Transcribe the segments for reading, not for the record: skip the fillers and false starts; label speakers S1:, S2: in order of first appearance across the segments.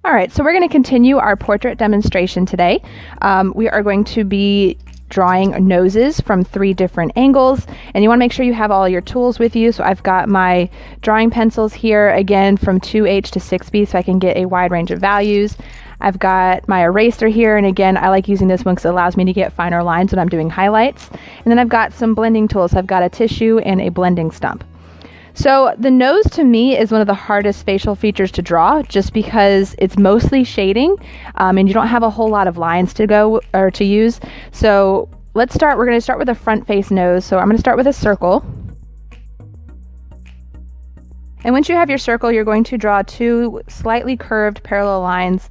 S1: All right, so we're going to continue our portrait demonstration today. We are going to be drawing noses from 3 different angles, and you want to make sure you have all your tools with you. So I've got my drawing pencils here, again from 2H to 6B, so I can get a wide range of values. I've got my eraser here, and again, I like using this one because it allows me to get finer lines when I'm doing highlights. And then I've got some blending tools. I've got a tissue and a blending stump. So the nose to me is one of the hardest facial features to draw, just because it's mostly shading, and you don't have a whole lot of lines to go or to use. So let's start. We're going to start with a front face nose. So I'm going to start with a circle. And once you have your circle, you're going to draw 2 slightly curved parallel lines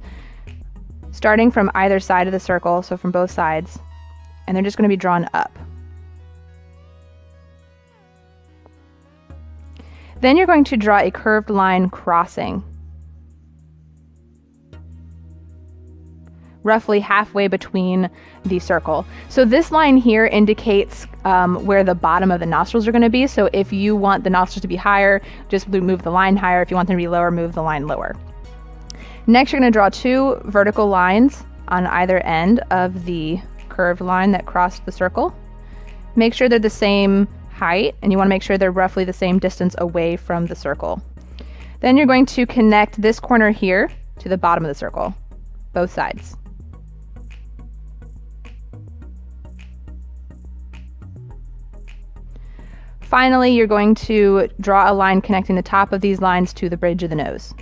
S1: starting from either side of the circle, so from both sides, and they're just going to be drawn up. Then you're going to draw a curved line crossing, roughly halfway between the circle. So this line here indicates where the bottom of the nostrils are going to be. So if you want the nostrils to be higher, just move the line higher. If you want them to be lower, move the line lower. Next, you're going to draw 2 vertical lines on either end of the curved line that crossed the circle. Make sure they're the same height, and you want to make sure they're roughly the same distance away from the circle. Then you're going to connect this corner here to the bottom of the circle, both sides. Finally, you're going to draw a line connecting the top of these lines to the bridge of the nose.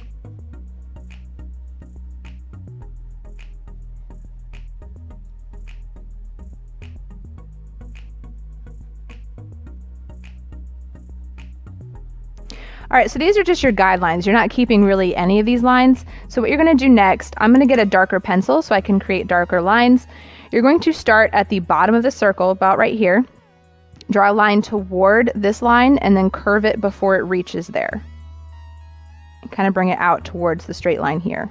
S1: All right, so these are just your guidelines. You're not keeping really any of these lines. So what you're going to do next, I'm going to get a darker pencil so I can create darker lines. You're going to start at the bottom of the circle, about right here. Draw a line toward this line and then curve it before it reaches there. And kind of bring it out towards the straight line here.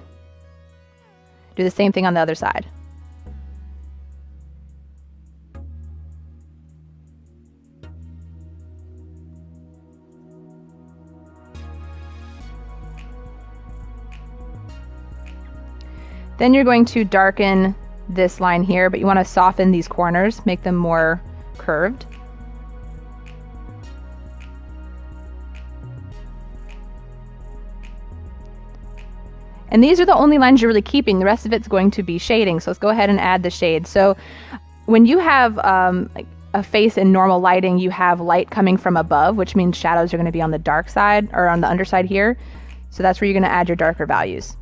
S1: Do the same thing on the other side. Then you're going to darken this line here, but you want to soften these corners, make them more curved. And these are the only lines you're really keeping. The rest of it's going to be shading. So let's go ahead and add the shade. So when you have like a face in normal lighting, you have light coming from above, which means shadows are going to be on the dark side or on the underside here. So that's where you're going to add your darker values.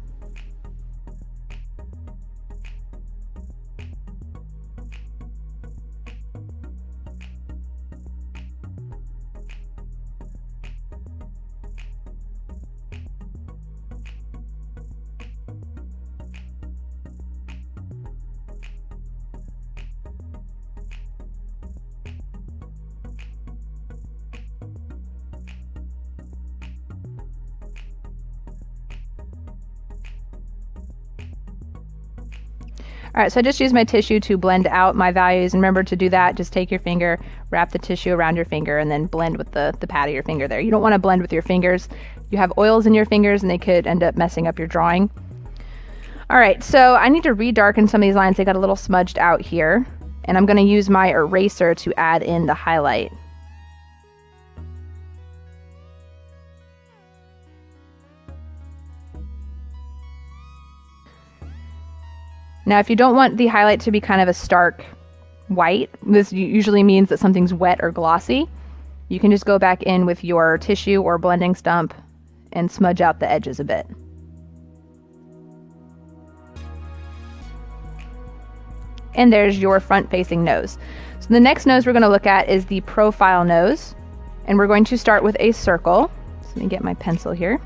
S1: All right, so I just used my tissue to blend out my values. And remember to do that, just take your finger, wrap the tissue around your finger, and then blend with the pad of your finger there. You don't want to blend with your fingers. You have oils in your fingers and they could end up messing up your drawing. All right, so I need to redarken some of these lines. They got a little smudged out here. And I'm going to use my eraser to add in the highlight. Now, if you don't want the highlight to be kind of a stark white, this usually means that something's wet or glossy, you can just go back in with your tissue or blending stump and smudge out the edges a bit. And there's your front-facing nose. So the next nose we're going to look at is the profile nose, and we're going to start with a circle. So let me get my pencil here.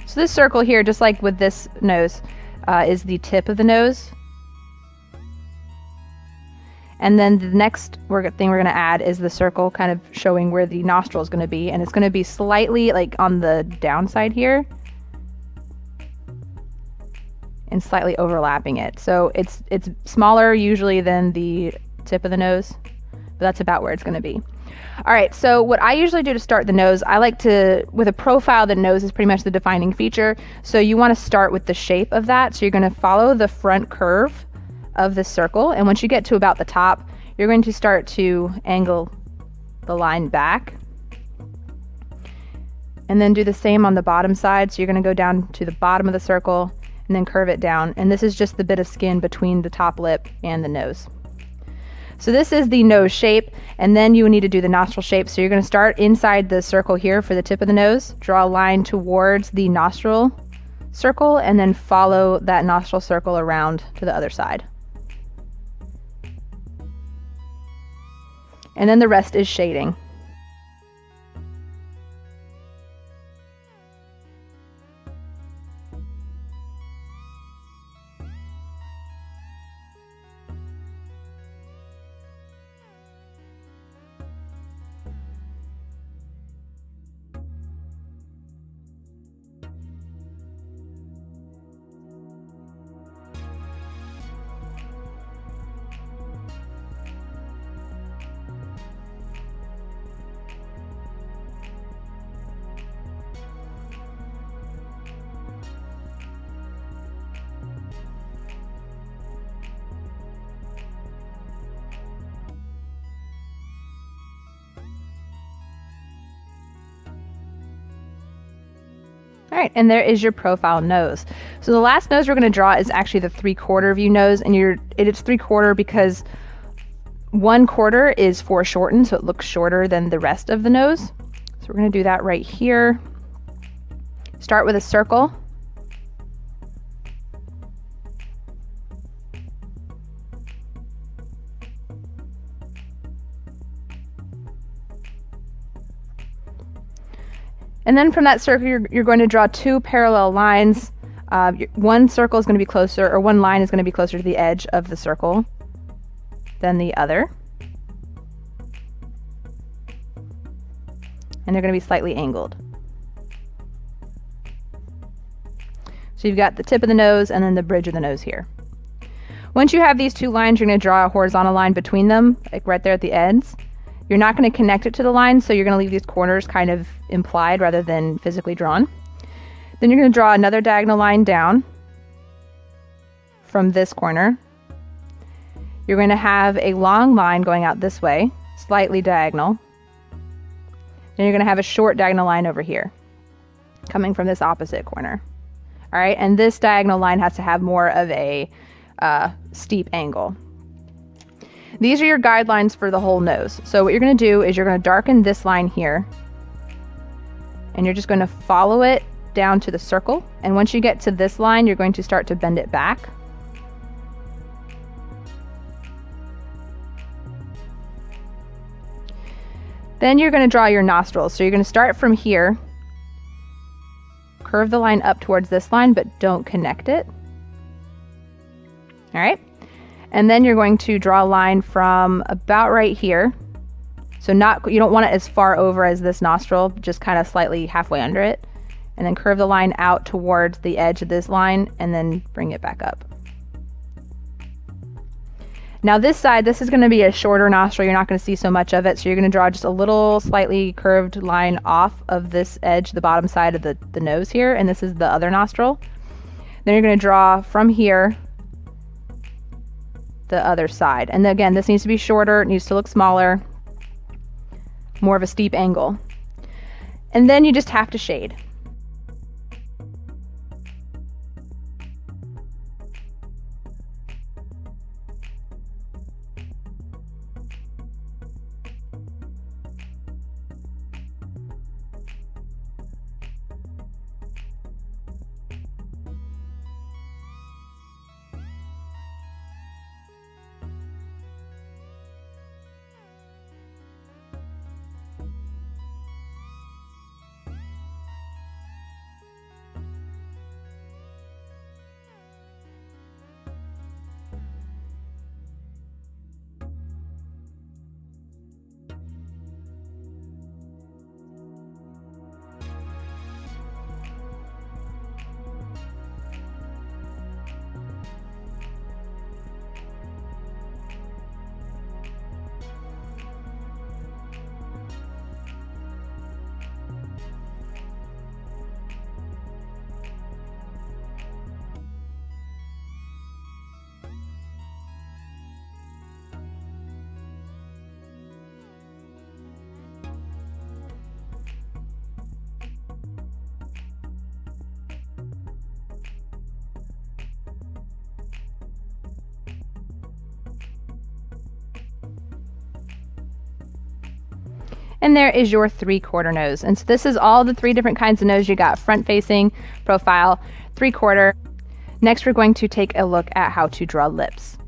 S1: So this circle here, just like with this nose, is the tip of the nose. And then the next thing we're going to add is the circle kind of showing where the nostril is going to be. And it's going to be slightly like on the downside here and slightly overlapping it. So it's smaller usually than the tip of the nose, but that's about where it's going to be. All right, so what I usually do to start the nose, I like to, with a profile, the nose is pretty much the defining feature. So you want to start with the shape of that. So you're going to follow the front curve of the circle. And once you get to about the top, you're going to start to angle the line back. And then do the same on the bottom side. So you're going to go down to the bottom of the circle and then curve it down. And this is just the bit of skin between the top lip and the nose. So this is the nose shape, and then you need to do the nostril shape. So you're going to start inside the circle here for the tip of the nose, draw a line towards the nostril circle, and then follow that nostril circle around to the other side. And then the rest is shading. All right, and there is your profile nose. So the last nose we're going to draw is actually the 3/4 view nose, and it's 3/4 because 1/4 is foreshortened, so it looks shorter than the rest of the nose. So we're going to do that right here. Start with a circle. And then from that circle, you're going to draw 2 parallel lines. One circle is going to be closer, or one line is going to be closer to the edge of the circle than the other. And they're going to be slightly angled. So you've got the tip of the nose and then the bridge of the nose here. Once you have these 2 lines, you're going to draw a horizontal line between them, like right there at the ends. You're not going to connect it to the line, so you're going to leave these corners kind of implied rather than physically drawn. Then you're going to draw another diagonal line down from this corner. You're going to have a long line going out this way, slightly diagonal. Then you're going to have a short diagonal line over here, coming from this opposite corner. All right, and this diagonal line has to have more of a steep angle. These are your guidelines for the whole nose. So what you're going to do is you're going to darken this line here, and you're just going to follow it down to the circle. And once you get to this line, you're going to start to bend it back. Then you're going to draw your nostrils. So you're going to start from here, curve the line up towards this line, but don't connect it. All right. And then you're going to draw a line from about right here. So you don't want it as far over as this nostril, just kind of slightly halfway under it. And then curve the line out towards the edge of this line and then bring it back up. Now this side, this is going to be a shorter nostril. You're not going to see so much of it. So you're going to draw just a little slightly curved line off of this edge, the bottom side of the nose here. And this is the other nostril. Then you're going to draw from here the other side. And again, this needs to be shorter, it needs to look smaller, more of a steep angle. And then you just have to shade. And there is your 3/4 nose. And so this is all the 3 different kinds of nose you got: front facing, profile, 3/4. Next, we're going to take a look at how to draw lips.